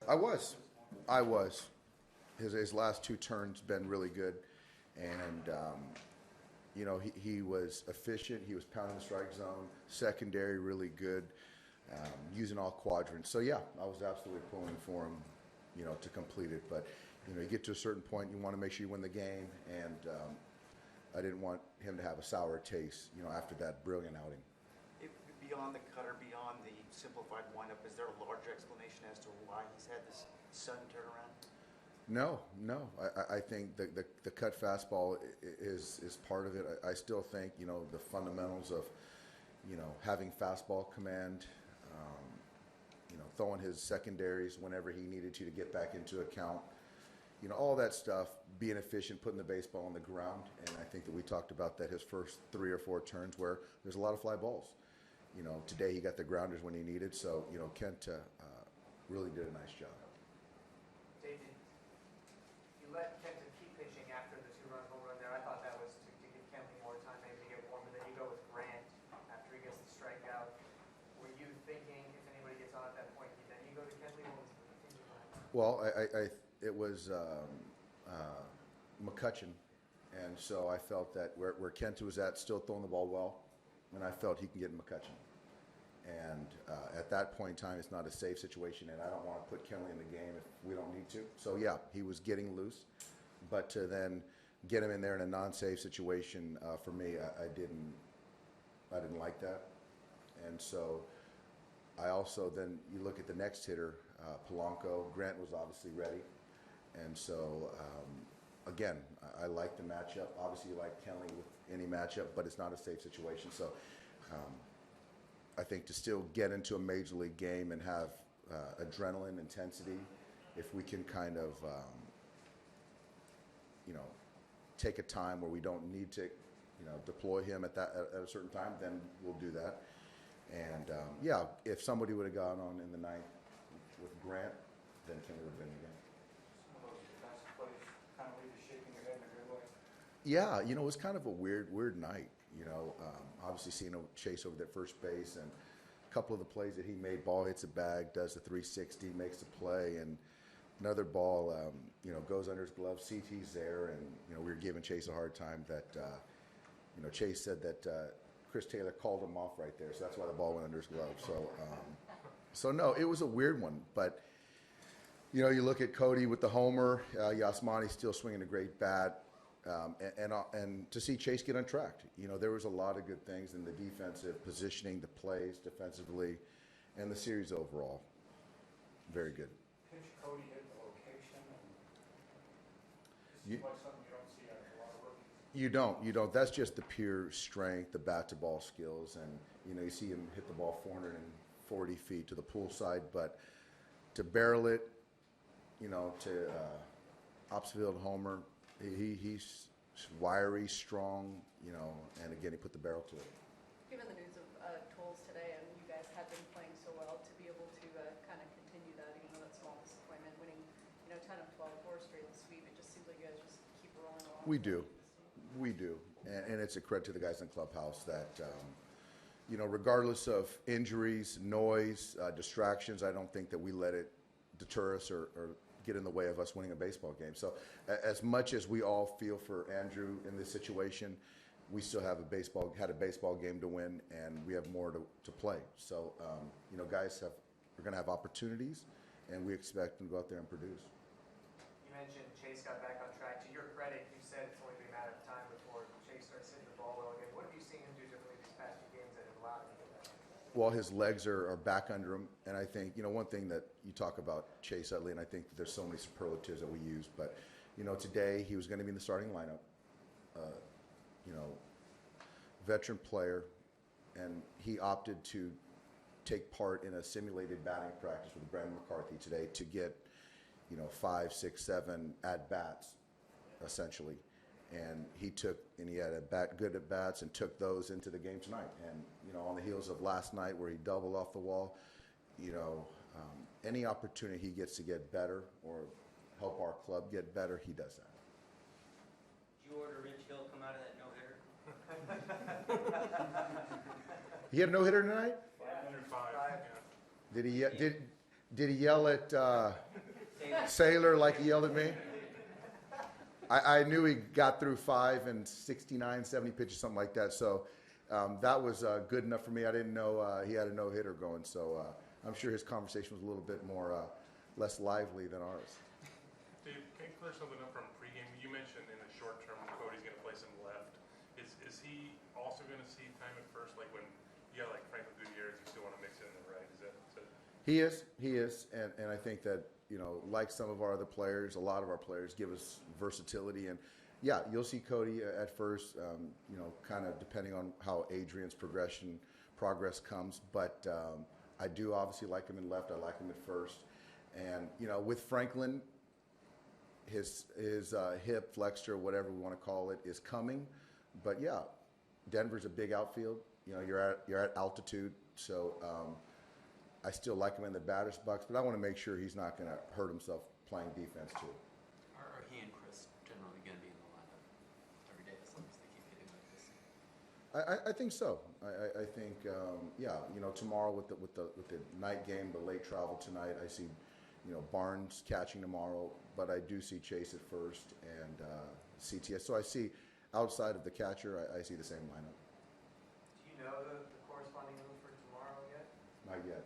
I was. I was. His last two turns been really good, and he was efficient. He was pounding the strike zone. Secondary really good, using all quadrants. So yeah, I was absolutely pulling for him, to complete it. But you get to a certain point, you want to make sure you win the game, and I didn't want him to have a sour taste, after that brilliant outing. Beyond the cutter, beyond the simplified windup, is there a larger explanation as to why he's had this sudden turnaround? No. I think the cut fastball is part of it. I still think, the fundamentals of, having fastball command, throwing his secondaries whenever he needed to get back into account, all that stuff, being efficient, putting the baseball on the ground. And I think that we talked about that his first 3 or 4 turns where there's a lot of fly balls. Today he got the grounders when he needed. So, Kenta really did a nice job. David, you let Kenta keep pitching after the 2-run home run there. I thought that was to give Kenley more time, maybe to get warm. But then you go with Grant after he gets the strikeout. Were you thinking if anybody gets on at that point, then you go to Kenley? What was the thinking behind that? Well, it was McCutchen. And so I felt that where Kenta was at, still throwing the ball well, and I felt he can get McCutchen. And at that point in time, it's not a safe situation, and I don't want to put Kenley in the game if we don't need to. So, yeah, he was getting loose. But to then get him in there in a non-safe situation, for me, I didn't like that. And so I also then, you look at the next hitter, Polanco. Grant was obviously ready. And so, again, I like the matchup. Obviously, you like Kenley with any matchup, but it's not a safe situation. So, I think to still get into a major league game and have adrenaline intensity, if we can kind of, take a time where we don't need to, deploy him at a certain time, then we'll do that. And if somebody would have gone on in the ninth with Grant, then Kenley would have been in the game. Some of those defensive plays kind of leave you shaking your head in a good way. Yeah, it was kind of a weird night. Obviously seeing Chase over at first base, and a couple of the plays that he made, ball hits a bag, does the 360, makes the play, and another ball, goes under his glove. CT's there, and we were giving Chase a hard time that, Chase said that Chris Taylor called him off right there, so that's why the ball went under his glove. So no, it was a weird one, but you look at Cody with the homer, Yasmani still swinging a great bat. And to see Chase get untracked, there was a lot of good things in the defensive positioning, the plays defensively, and the series overall. Very good. Pitch Cody hit the location. It seems like something you don't see out of a lot of rookies. You don't. That's just the pure strength, the bat-to-ball skills, and you see him hit the ball 440 feet to the pool side, but to barrel it, to opposite homer. He's wiry, strong, and again, he put the barrel to it. Given the news of tolls today, and you guys have been playing so well, to be able to kind of continue that, even though that's small disappointment, winning, 10 of 12, 4 straight sweep, it just seems like you guys just keep rolling along. We do, and it's a credit to the guys in the clubhouse that, regardless of injuries, noise, distractions, I don't think that we let it deter us or get in the way of us winning a baseball game. So as much as we all feel for Andrew in this situation, we still have had a baseball game to win, and we have more to play. So, guys are going to have opportunities, and we expect them to go out there and produce. You mentioned Chase got back on track. To your credit, you said it's only been a matter of time before Chase starts hitting the ball well again. What have you seen him do differently these past few games that have allowed him to get that? Well, his legs are back under him, and I think, one thing that you talk about Chase Utley, and I think that there's so many superlatives that we use, but, today he was going to be in the starting lineup, veteran player, and he opted to take part in a simulated batting practice with Brandon McCarthy today to get, 5, 6, 7 at-bats, essentially. And he had good at bats and took those into the game tonight. And on the heels of last night where he doubled off the wall, any opportunity he gets to get better or help our club get better, he does that. Did you order Rich Hill come out of that no-hitter? He had a no-hitter tonight? 505. Did he? Did he yell at Sailor like he yelled at me? I knew he got through 5 and 69, 70 pitches, something like that. So that was good enough for me. I didn't know he had a no-hitter going. So I'm sure his conversation was a little bit more less lively than ours. Dave, can you clear something up from pregame? You mentioned in the short term Cody's going to play some left. Is he also going to see time at first, like when you got like Franklin Gutierrez, you still want to mix it in the right? Is that He is, and I think that, you know, like some of our other players, a lot of our players give us versatility, and yeah, you'll see Cody at first, you know, kind of depending on how Adrian's progress comes, but I do obviously like him in left. I like him at first, and you know, with Franklin, his hip flexor, whatever we want to call it, is coming, but yeah, Denver's a big outfield. You know, you're at altitude, so. I still like him in the batter's box, but I want to make sure he's not going to hurt himself playing defense too. Are he and Chris generally going to be in the lineup every day as long as they keep getting like this? I think so. I think yeah. You know, tomorrow with the night game, the late travel tonight, I see, you know, Barnes catching tomorrow, but I do see Chase at first and CTS. So I see outside of the catcher, I see the same lineup. Do you know the corresponding move for tomorrow yet? Not yet.